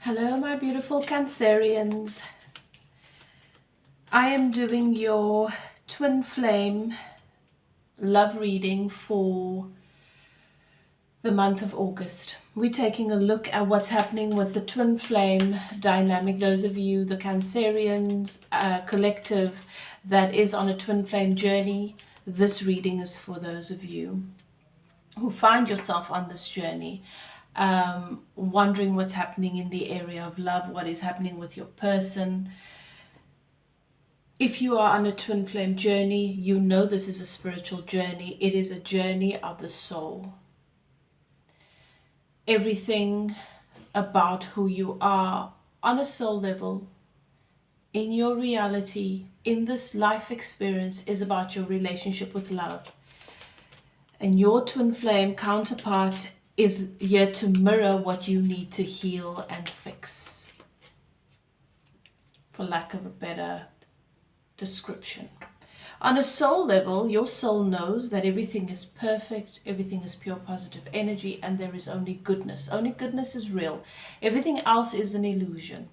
Hello, my beautiful Cancerians. I am doing your twin flame love reading for the month of August. We're taking a look at what's happening with the twin flame dynamic. Those of you, the Cancerians collective that is on a twin flame journey, this reading is for those of you who find yourself on this journey, wondering what's happening in the area of love, what is happening with your person. If you are on a twin flame journey, you know this is a spiritual journey. It is a journey of the soul. Everything about who you are on a soul level, in your reality, in this life experience, is about your relationship with love. And your twin flame counterpart is here to mirror what you need to heal and fix, for lack of a better description. On a soul level, your soul knows that everything is perfect, everything is pure positive energy, and there is only goodness. Only goodness is real. Everything else is an illusion.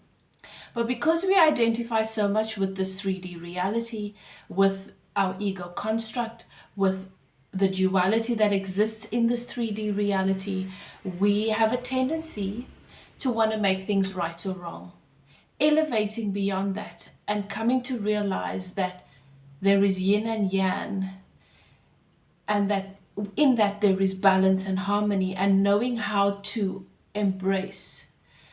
But because we identify so much with this 3D reality, with our ego construct, with the duality that exists in this 3D reality, we have a tendency to want to make things right or wrong. Elevating beyond that and coming to realize that there is yin and yang, and that in that there is balance and harmony, and knowing how to embrace,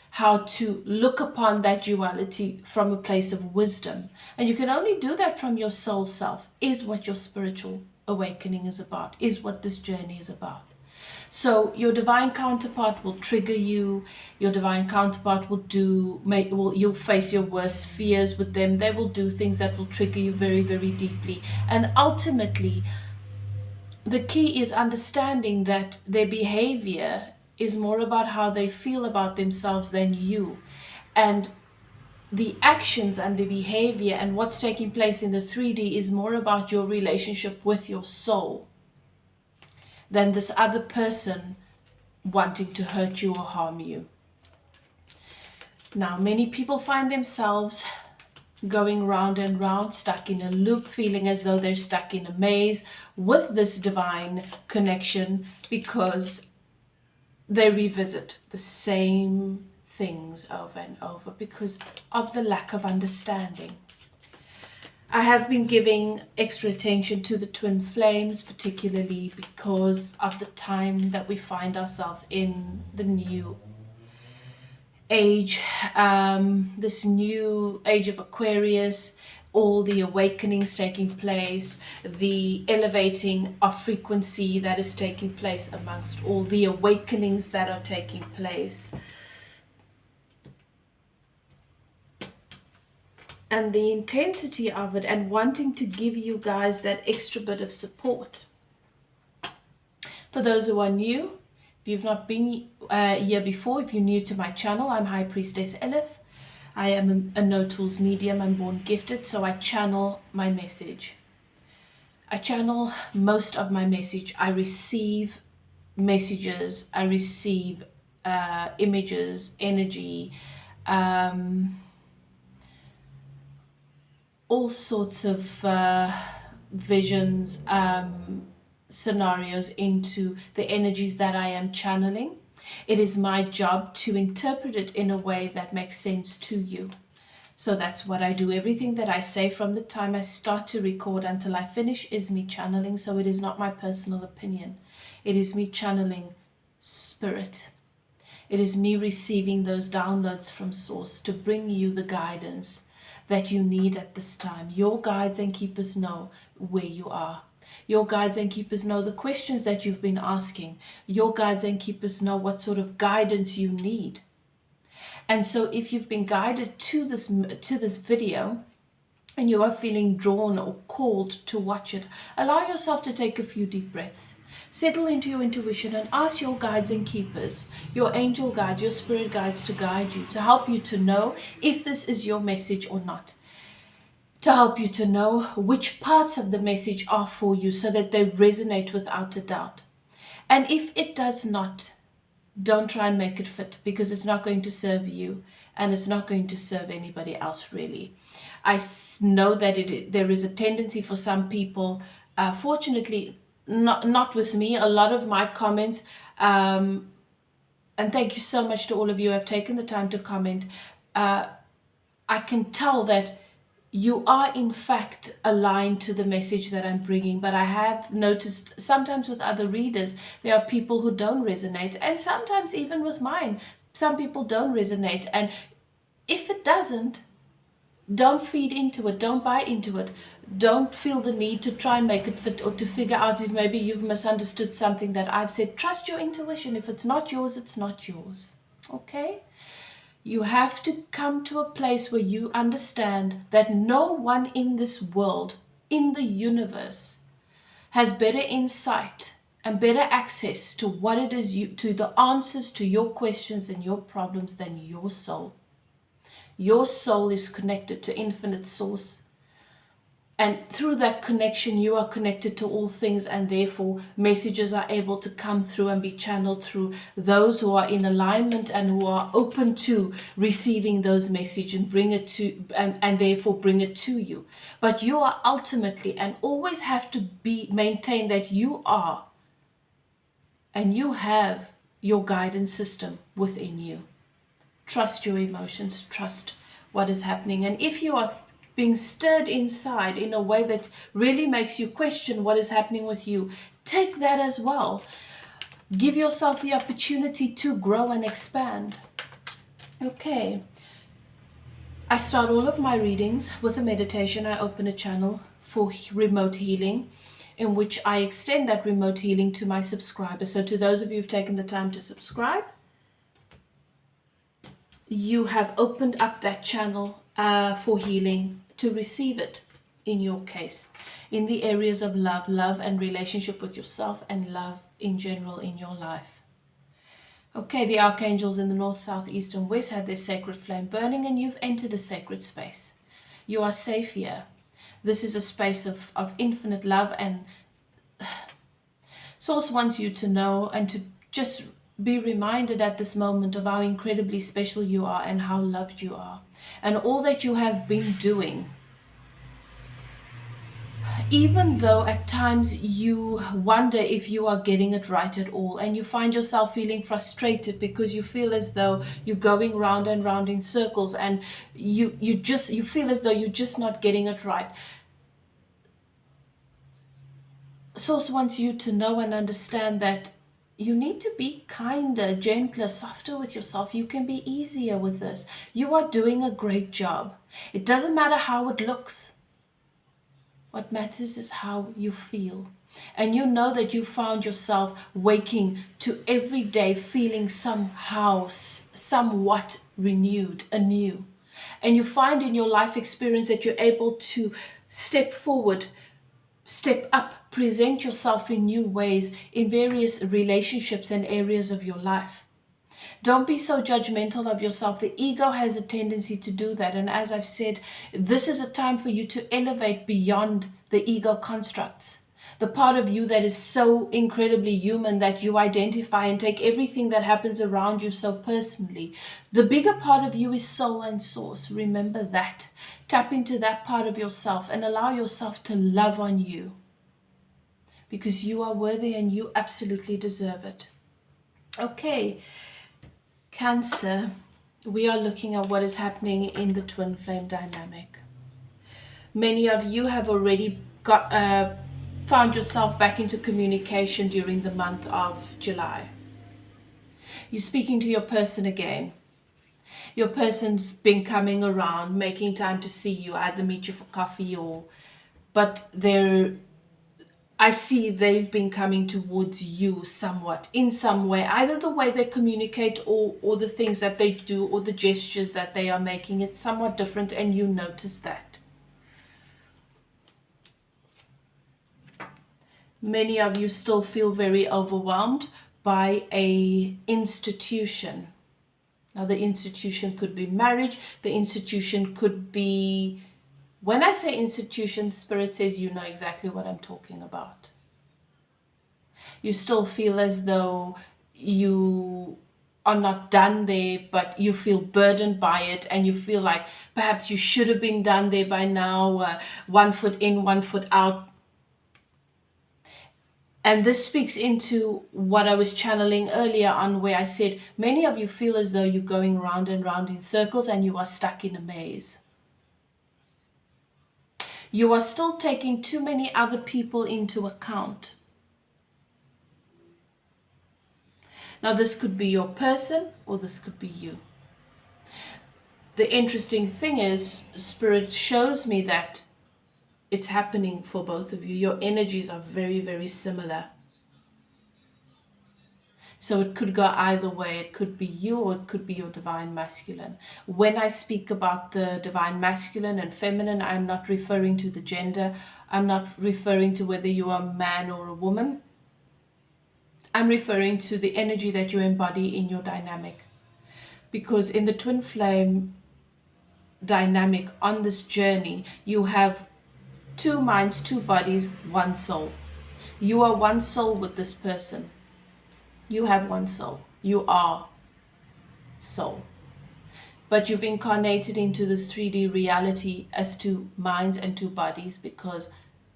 how to look upon that duality from a place of wisdom. And you can only do that from your soul self, is what your spiritual awakening is about, is what this journey is about. So your divine counterpart will trigger you. Your divine counterpart you'll face your worst fears with them. They will do things that will trigger you very, very deeply. And ultimately, the key is understanding that their behavior is more about how they feel about themselves than you. And the actions and the behavior and what's taking place in the 3D is more about your relationship with your soul than this other person wanting to hurt you or harm you. Now, many people find themselves going round and round, stuck in a loop, feeling as though they're stuck in a maze with this divine connection, because they revisit the same things over and over because of the lack of understanding. I have been giving extra attention to the twin flames, particularly because of the time that we find ourselves in, the new age, this new age of Aquarius, all the awakenings taking place, the elevating of frequency that is taking place amongst all the awakenings that are taking place. And the intensity of it, and wanting to give you guys that extra bit of support. For those who are new, if you've not been here before, if you're new to my channel, I'm High Priestess Elif. I am a no tools medium. I'm born gifted, so I channel my message. I channel most of my message. I receive messages. I receive images, energy, all sorts of visions, scenarios into the energies that I am channeling. It is my job to interpret it in a way that makes sense to you. So that's what I do. Everything that I say from the time I start to record until I finish is me channeling. So it is not my personal opinion. It is me channeling spirit. It is me receiving those downloads from source to bring you the guidance that you need at this time. Your guides and keepers know where you are. Your guides and keepers know the questions that you've been asking. Your guides and keepers know what sort of guidance you need. And so if you've been guided to this video and you are feeling drawn or called to watch it, allow yourself to take a few deep breaths. Settle into your intuition and ask your guides and keepers, your angel guides, your spirit guides to guide you, to help you to know if this is your message or not. To help you to know which parts of the message are for you so that they resonate without a doubt. And if it does not don't try and make it fit, because it's not going to serve you and it's not going to serve anybody else really. I know that there is a tendency for some people, fortunately not with me, a lot of my comments, and thank you so much to all of you who have taken the time to comment. I can tell that you are in fact aligned to the message that I'm bringing, but I have noticed sometimes with other readers, there are people who don't resonate, and sometimes even with mine, some people don't resonate. And if it doesn't, don't feed into it, don't buy into it, don't feel the need to try and make it fit or to figure out if maybe you've misunderstood something that I've said. Trust your intuition. If it's not yours, it's not yours. Okay? You have to come to a place where you understand that no one in this world, in the universe, has better insight and better access to what it is to the answers to your questions and your problems than your soul. Your soul is connected to infinite source. And through that connection, you are connected to all things, and therefore messages are able to come through and be channeled through those who are in alignment and who are open to receiving those messages and bring it to, and therefore bring it to you. But you are ultimately, and always have to maintain that you are, and you have your guidance system within you. Trust your emotions, trust what is happening. And if you are being stirred inside in a way that really makes you question what is happening with you, take that as well. Give yourself the opportunity to grow and expand. Okay. I start all of my readings with a meditation. I open a channel for remote healing, in which I extend that remote healing to my subscribers. So to those of you who've taken the time to subscribe, you have opened up that channel for healing to receive it in your case, in the areas of love and relationship with yourself, and love in general in your life. Okay, the archangels in the north, south, east, and west have their sacred flame burning, and you've entered a sacred space. You are safe here. This is a space of infinite love, and Source wants you to know and to just be reminded at this moment of how incredibly special you are and how loved you are, and all that you have been doing. Even though at times you wonder if you are getting it right at all, and you find yourself feeling frustrated because you feel as though you're going round and round in circles, and you feel as though you're just not getting it right. Source wants you to know and understand that you need to be kinder, gentler, softer with yourself. You can be easier with this. You are doing a great job. It doesn't matter how it looks. What matters is how you feel. And you know that you found yourself waking to every day feeling somehow, somewhat renewed, anew. And you find in your life experience that you're able to step forward, step up, present yourself in new ways in various relationships and areas of your life. Don't be so judgmental of yourself. The ego has a tendency to do that. And as I've said, this is a time for you to elevate beyond the ego constructs. The part of you that is so incredibly human that you identify and take everything that happens around you so personally. The bigger part of you is soul and source. Remember that. Tap into that part of yourself and allow yourself to love on you, because you are worthy and you absolutely deserve it. Okay, Cancer, we are looking at what is happening in the twin flame dynamic. Many of you have already found yourself back into communication during the month of July. You're speaking to your person again. Your person's been coming around, making time to see you, either meet you for coffee but I see they've been coming towards you somewhat, in some way, either the way they communicate or the things that they do or the gestures that they are making. It's somewhat different, and you notice that. Many of you still feel very overwhelmed by an institution. Now, the institution could be marriage. The institution could be... When I say institution, Spirit says you know exactly what I'm talking about. You still feel as though you are not done there, but you feel burdened by it, and you feel like perhaps you should have been done there by now, 1 foot in, 1 foot out. And this speaks into what I was channeling earlier on, where I said many of you feel as though you're going round and round in circles and you are stuck in a maze. You are still taking too many other people into account. Now, this could be your person or this could be you. The interesting thing is, Spirit shows me that it's happening for both of you. Your energies are very, very similar. So it could go either way. It could be you or it could be your divine masculine. When I speak about the divine masculine and feminine, I'm not referring to the gender. I'm not referring to whether you are a man or a woman. I'm referring to the energy that you embody in your dynamic. Because in the twin flame dynamic on this journey, you have 2 minds, 2 bodies, 1 soul. You are 1 soul with this person. You have 1 soul. You are soul. But you've incarnated into this 3D reality as 2 minds and 2 bodies, because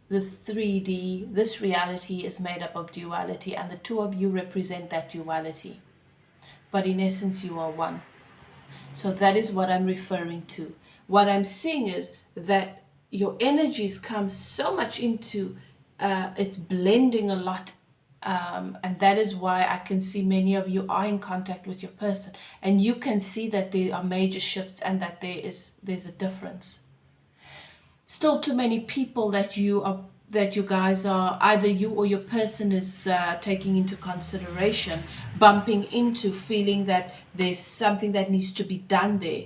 the 3D, this reality is made up of duality, and the 2 of you represent that duality. But in essence, you are 1. So that is what I'm referring to. What I'm seeing is that your energies come so much into, it's blending a lot. And that is why I can see many of you are in contact with your person, and you can see that there are major shifts and that there's a difference. Still too many people that you guys are, either you or your person is taking into consideration, bumping into, feeling that there's something that needs to be done there.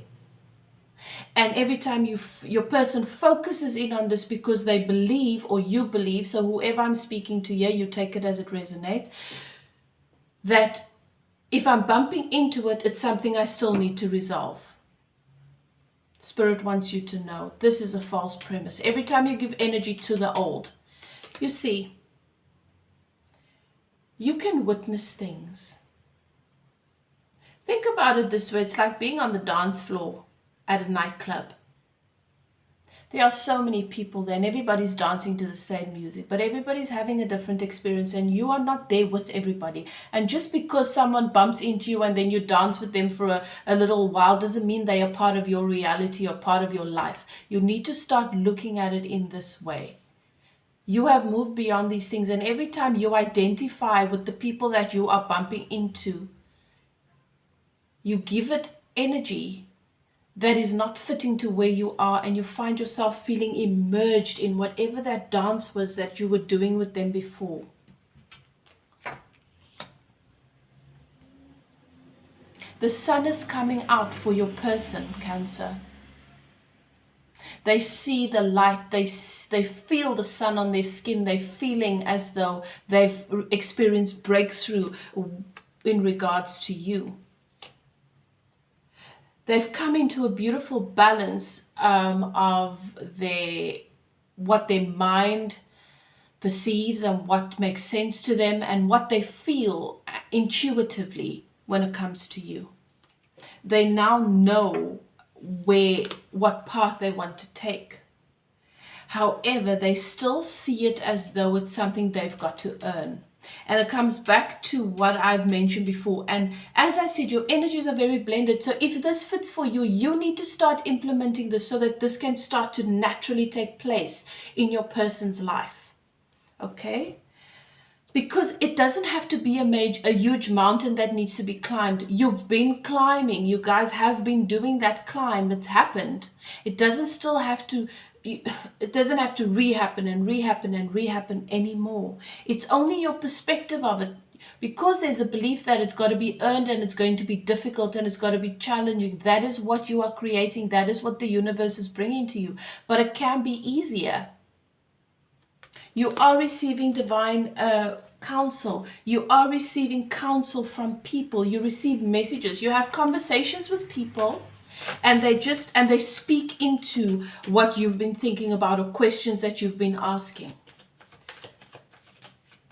And every time your person focuses in on this because they believe, or you believe, so whoever I'm speaking to here, you take it as it resonates, that if I'm bumping into it, it's something I still need to resolve. Spirit wants you to know this is a false premise. Every time you give energy to the old, you see, you can witness things. Think about it this way. It's like being on the dance floor at a nightclub. There are so many people there and everybody's dancing to the same music, but everybody's having a different experience and you are not there with everybody. And just because someone bumps into you and then you dance with them for a little while doesn't mean they are part of your reality or part of your life. You need to start looking at it in this way. You have moved beyond these things, and every time you identify with the people that you are bumping into, you give it energy that is not fitting to where you are, and you find yourself feeling immersed in whatever that dance was that you were doing with them before. The sun is coming out for your person, Cancer. They see the light, they feel the sun on their skin, they're feeling as though they've experienced breakthrough in regards to you. They've come into a beautiful balance of what their mind perceives and what makes sense to them and what they feel intuitively when it comes to you. They now know what path they want to take. However, they still see it as though it's something they've got to earn. And it comes back to what I've mentioned before. And as I said, your energies are very blended. So if this fits for you, you need to start implementing this so that this can start to naturally take place in your person's life. Okay? Because it doesn't have to be a huge mountain that needs to be climbed. You've been climbing. You guys have been doing that climb. It's happened. It doesn't have to rehappen and rehappen and rehappen anymore. It's only your perspective of it. Because there's a belief that it's got to be earned and it's going to be difficult and it's got to be challenging. That is what you are creating. That is what the universe is bringing to you. But it can be easier. You are receiving divine counsel. You are receiving counsel from people. You receive messages. You have conversations with people, and they speak into what you've been thinking about or questions that you've been asking.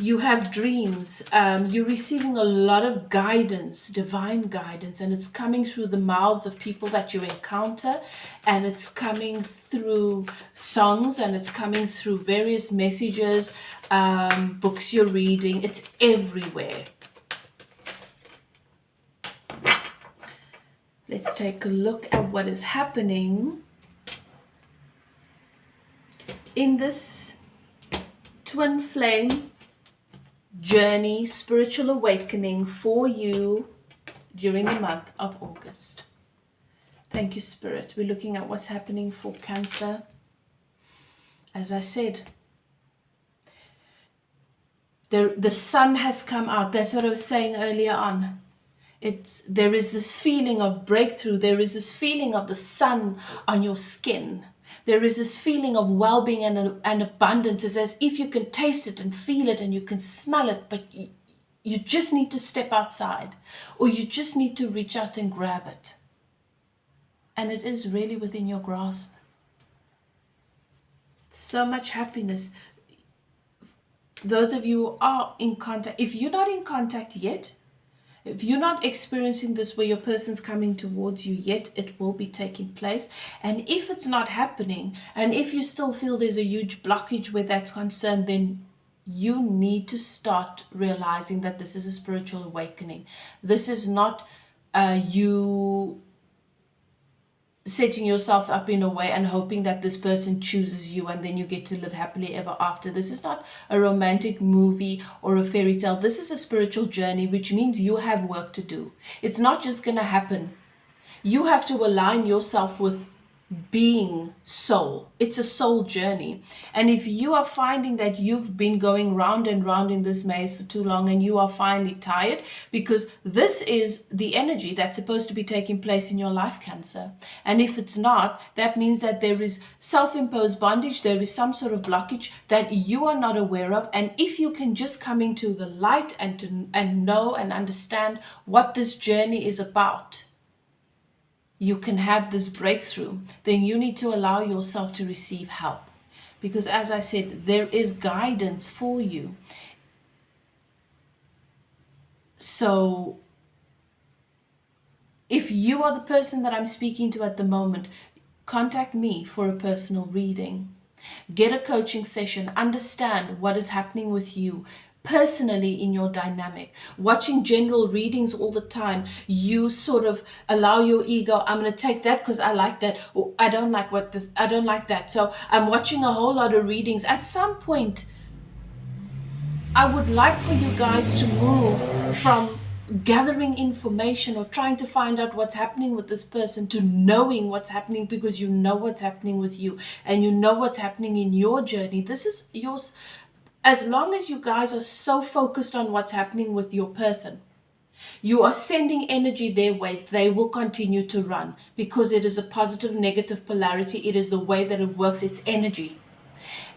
You have dreams. You're receiving a lot of guidance, divine guidance, and it's coming through the mouths of people that you encounter, and it's coming through songs, and it's coming through various messages, books you're reading. It's everywhere. Let's take a look at what is happening in this twin flame journey, spiritual awakening for you during the month of August. Thank you, Spirit. We're looking at what's happening for Cancer. As I said, the sun has come out. That's what I was saying earlier on. There is this feeling of breakthrough. There is this feeling of the sun on your skin. There is this feeling of well-being and abundance. It's as if you can taste it and feel it and you can smell it, but you just need to step outside, or you just need to reach out and grab it. And it is really within your grasp. So much happiness. Those of you who are in contact, if you're not in contact yet, if you're not experiencing this where your person's coming towards you yet, it will be taking place. And if it's not happening, and if you still feel there's a huge blockage where that's concerned, then you need to start realizing that this is a spiritual awakening. This is not you setting yourself up in a way and hoping that this person chooses you and then you get to live happily ever after. This is not a romantic movie or a fairy tale. This is a spiritual journey, which means you have work to do. It's not just going to happen. You have to align yourself with being soul. It's a soul journey. And if you are finding that you've been going round and round in this maze for too long and you are finally tired, because this is the energy that's supposed to be taking place in your life, Cancer. And if it's not, that means that there is self-imposed bondage. There is some sort of blockage that you are not aware of. And if you can just come into the light and know and understand what this journey is about, you can have this breakthrough. Then you need to allow yourself to receive help, because as I said, there is guidance for you. So if you are the person that I'm speaking to at the moment, contact me for a personal reading. Get a coaching session. Understand what is happening with you personally in your dynamic. Watching general readings all the time, you sort of allow your ego, I'm going to take that because I like that, or I don't like I don't like that. So I'm watching a whole lot of readings. At some point, I would like for you guys to move from gathering information or trying to find out what's happening with this person to knowing what's happening, because you know what's happening with you and you know what's happening in your journey. This is yours. As long as you guys are so focused on what's happening with your person, you are sending energy their way, they will continue to run, because it is a positive negative polarity. It is the way that it works. It's energy.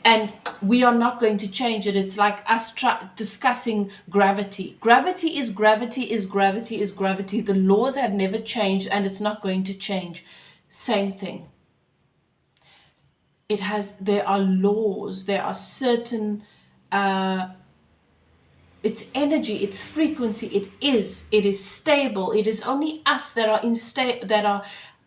And we are not going to change it. It's like us discussing gravity. Gravity is gravity is gravity is gravity. The laws have never changed and it's not going to change. Same thing. There are laws, there are certain, it's energy, it's frequency, it is stable. It is only us that are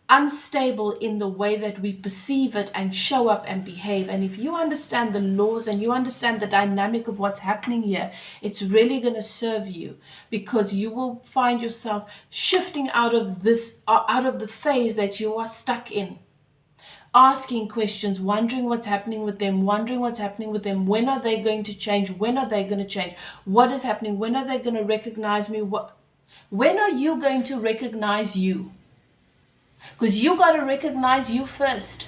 unstable in the way that we perceive it and show up and behave. And if you understand the laws and you understand the dynamic of what's happening here, it's really going to serve you, because you will find yourself shifting out of the phase that you are stuck in. Asking questions, wondering what's happening with them, when are they going to change, when are they going to change, what is happening, when are they going to recognize me, when are you going to recognize you? Because you got to recognize you first.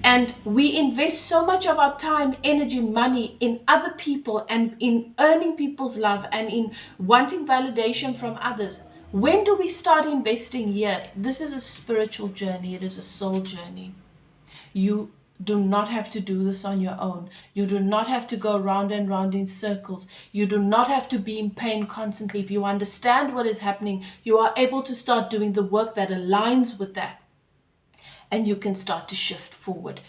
And we invest so much of our time, energy, money in other people and in earning people's love and in wanting validation from others. When do we start investing here? This is a spiritual journey. It is a soul journey. You do not have to do this on your own. You do not have to go round and round in circles. You do not have to be in pain constantly. If you understand what is happening, you are able to start doing the work that aligns with that. And you can start to shift forward.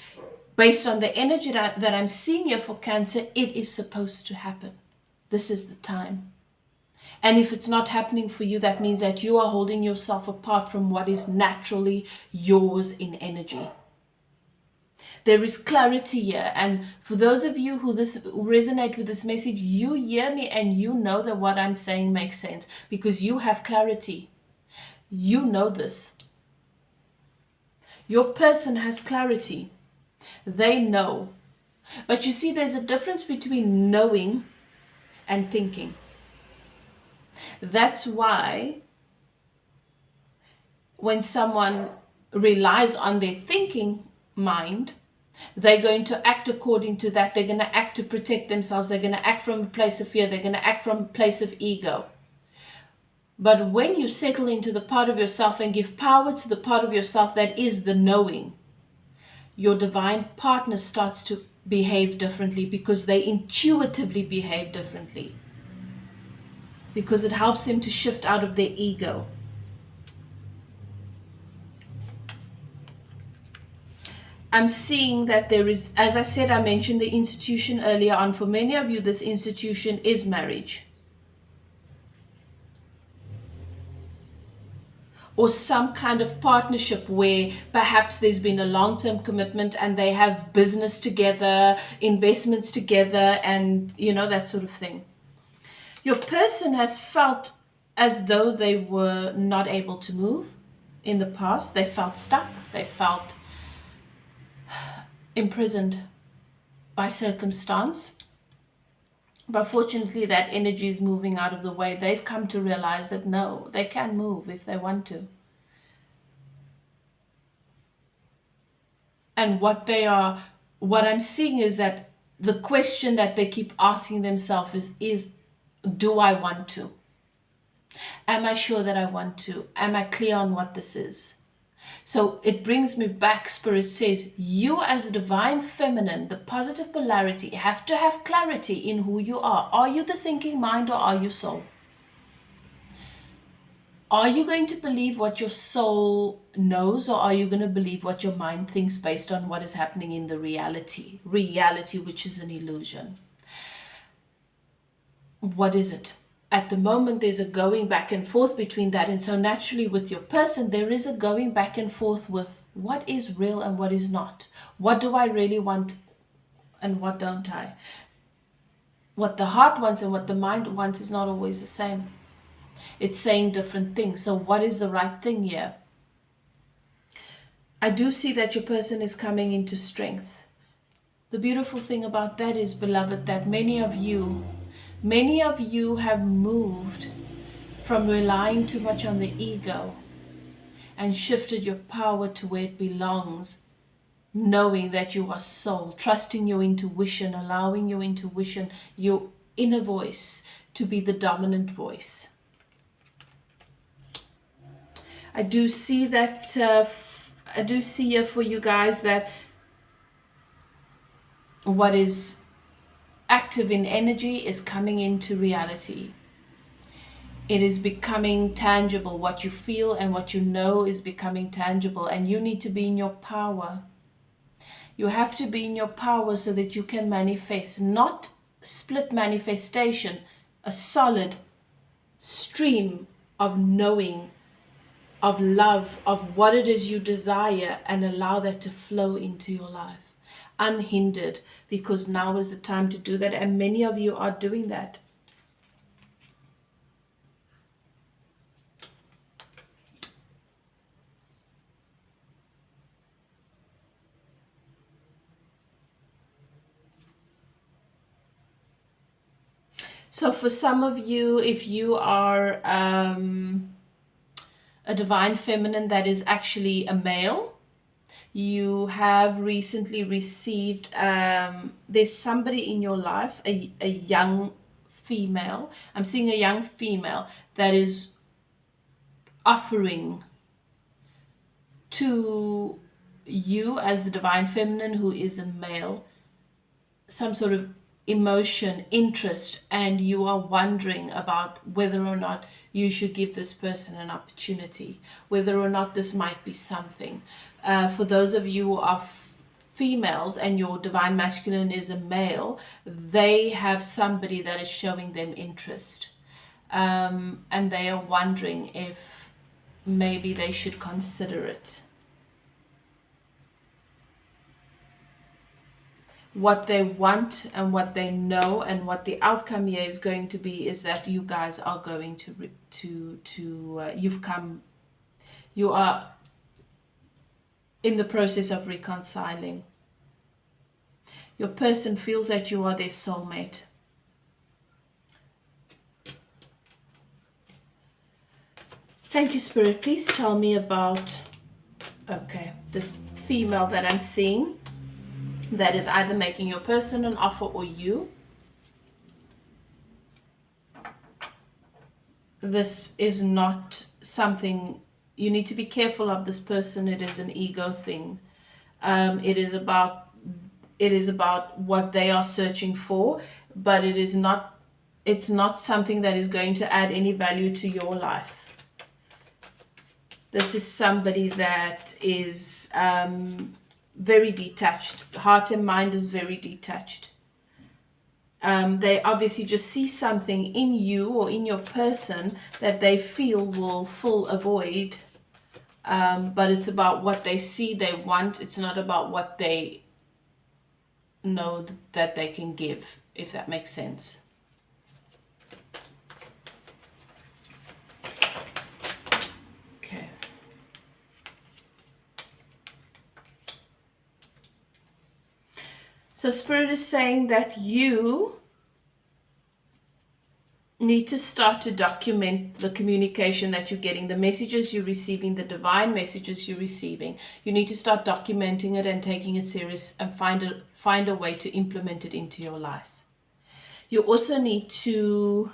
based on the energy that I'm seeing here for Cancer, it is supposed to happen. This is the time. And if it's not happening for you, that means that you are holding yourself apart from what is naturally yours in energy. There is clarity here. And for those of you who resonate with this message, you hear me and you know that what I'm saying makes sense because you have clarity. You know this. Your person has clarity. They know. But you see, there's a difference between knowing and thinking. That's why when someone relies on their thinking mind, they're going to act according to that. They're going to act to protect themselves. They're going to act from a place of fear. They're going to act from a place of ego. But when you settle into the part of yourself and give power to the part of yourself that is the knowing, your divine partner starts to behave differently because they intuitively behave differently. Because it helps them to shift out of their ego. I'm seeing that there is, as I said, I mentioned the institution earlier on. For many of you, this institution is marriage. Or some kind of partnership where perhaps there's been a long-term commitment and they have business together, investments together, and that sort of thing. Your person has felt as though they were not able to move in the past. They felt stuck. They felt imprisoned by circumstance. But fortunately, that energy is moving out of the way. They've come to realize that no, they can move if they want to. And what I'm seeing is that the question that they keep asking themselves is, do I want to? Am I sure that I want to? Am I clear on what this is? So it brings me back. Spirit says, you as a divine feminine, the positive polarity, have to have clarity in who you are. Are you the thinking mind or are you soul? Are you going to believe what your soul knows, or are you going to believe what your mind thinks based on what is happening in the reality? Reality, which is an illusion. What is it? At the moment, there's a going back and forth between that. And so naturally with your person, there is a going back and forth with what is real and what is not. What do I really want and what don't I? What the heart wants and what the mind wants is not always the same. It's saying different things. So what is the right thing here? I do see that your person is coming into strength. The beautiful thing about that is, beloved, that many of you have moved from relying too much on the ego and shifted your power to where it belongs, knowing that you are soul, trusting your intuition, allowing your intuition, your inner voice, to be the dominant voice. I do see that, I do see here for you guys that what is active in energy is coming into reality. It is becoming tangible. What you feel and what you know is becoming tangible, and you need to be in your power. You have to be in your power so that you can manifest, not split manifestation, a solid stream of knowing, of love, of what it is you desire, and allow that to flow into your life unhindered, because now is the time to do that, and many of you are doing that. So for some of you, if you are a divine feminine that is actually a male, you have recently received, there's somebody in your life, a young female. I'm seeing a young female that is offering to you as the divine feminine, who is a male, some sort of emotion, interest, and you are wondering about whether or not you should give this person an opportunity, whether or not this might be something. For those of you who are females and your divine masculine is a male, they have somebody that is showing them interest. And they are wondering if maybe they should consider it. What they want and what they know and what the outcome here is going to be is that you guys are going you are in the process of reconciling. Your person feels that you are their soulmate. Thank you, Spirit. Please tell me about, okay, this female that I'm seeing that is either making your person an offer or you. This is not something, you need to be careful of this person. It is an ego thing. It is about what they are searching for, but it's not something that is going to add any value to your life. This is somebody that is very detached. Heart and mind is very detached. They obviously just see something in you or in your person that they feel will fill a void. But it's about what they see, they want. It's not about what they know that they can give, if that makes sense. Okay. So Spirit is saying that you need to start to document the communication that you're getting, the messages you're receiving, the divine messages you're receiving. You need to start documenting it and taking it serious and find a way to implement it into your life. You also need to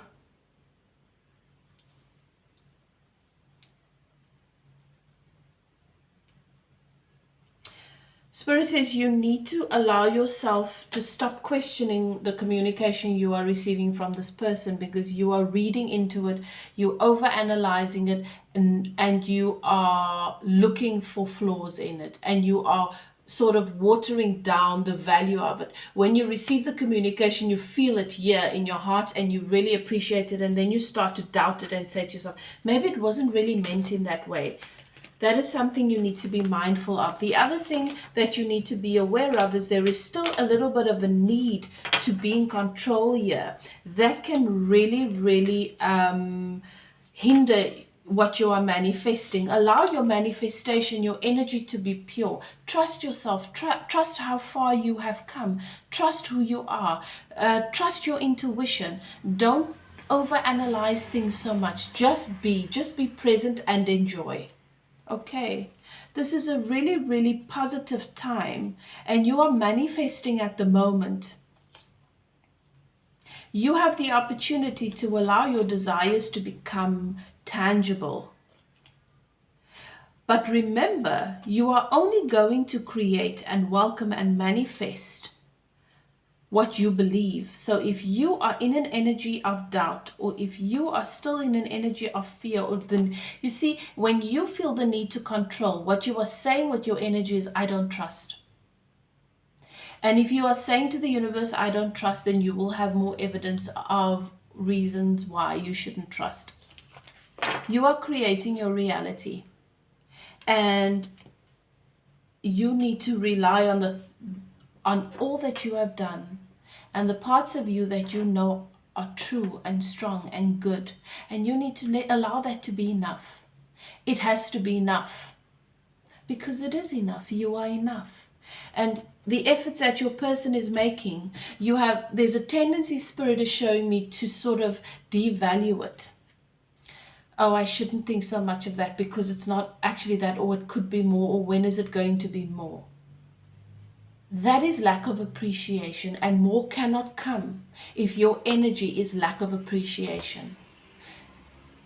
Spirit says you need to allow yourself to stop questioning the communication you are receiving from this person, because you are reading into it, you're overanalyzing it, and you are looking for flaws in it, and you are sort of watering down the value of it. When you receive the communication, you feel it here in your heart and you really appreciate it, and then you start to doubt it and say to yourself, maybe it wasn't really meant in that way. That is something you need to be mindful of. The other thing that you need to be aware of is there is still a little bit of a need to be in control here. That can really, really hinder what you are manifesting. Allow your manifestation, your energy to be pure. Trust yourself. Trust how far you have come. Trust who you are. Trust your intuition. Don't overanalyze things so much. Just be present and enjoy. Okay, this is a really, really positive time, and you are manifesting at the moment. You have the opportunity to allow your desires to become tangible. But remember, you are only going to create and welcome and manifest what you believe. So if you are in an energy of doubt, or if you are still in an energy of fear, or then you see, when you feel the need to control, what you are saying with your energy is, I don't trust. And if you are saying to the universe, I don't trust, then you will have more evidence of reasons why you shouldn't trust. You are creating your reality, and you need to rely on all that you have done and the parts of you that you know are true and strong and good, and you need to allow that to be enough. It has to be enough, because it is enough. You are enough. And the efforts that your person is making, there's a tendency, Spirit is showing me, to sort of devalue it. Oh, I shouldn't think so much of that because it's not actually that, or it could be more, or when is it going to be more? That is lack of appreciation, and more cannot come if your energy is lack of appreciation.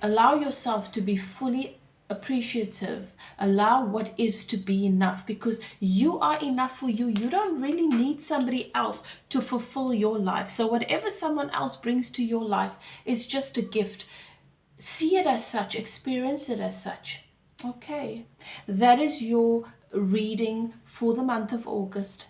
Allow yourself to be fully appreciative. Allow what is to be enough, because you are enough for you. You don't really need somebody else to fulfill your life. So whatever someone else brings to your life is just a gift. See it as such, experience it as such. Okay, that is your reading for the month of August.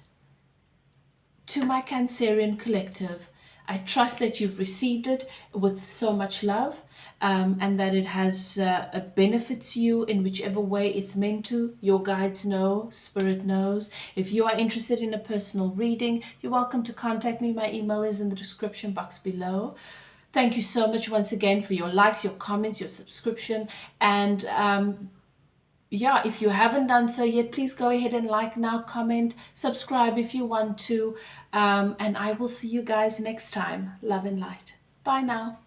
To my Cancerian collective, I trust that you've received it with so much love, and that it has benefits you in whichever way it's meant to. Your guides know, Spirit knows. If you are interested in a personal reading, you're welcome to contact me. My email is in the description box below. Thank you so much once again for your likes, your comments, your subscription, and yeah, if you haven't done so yet, please go ahead and like now, comment, subscribe if you want to. And I will see you guys next time. Love and light. Bye now.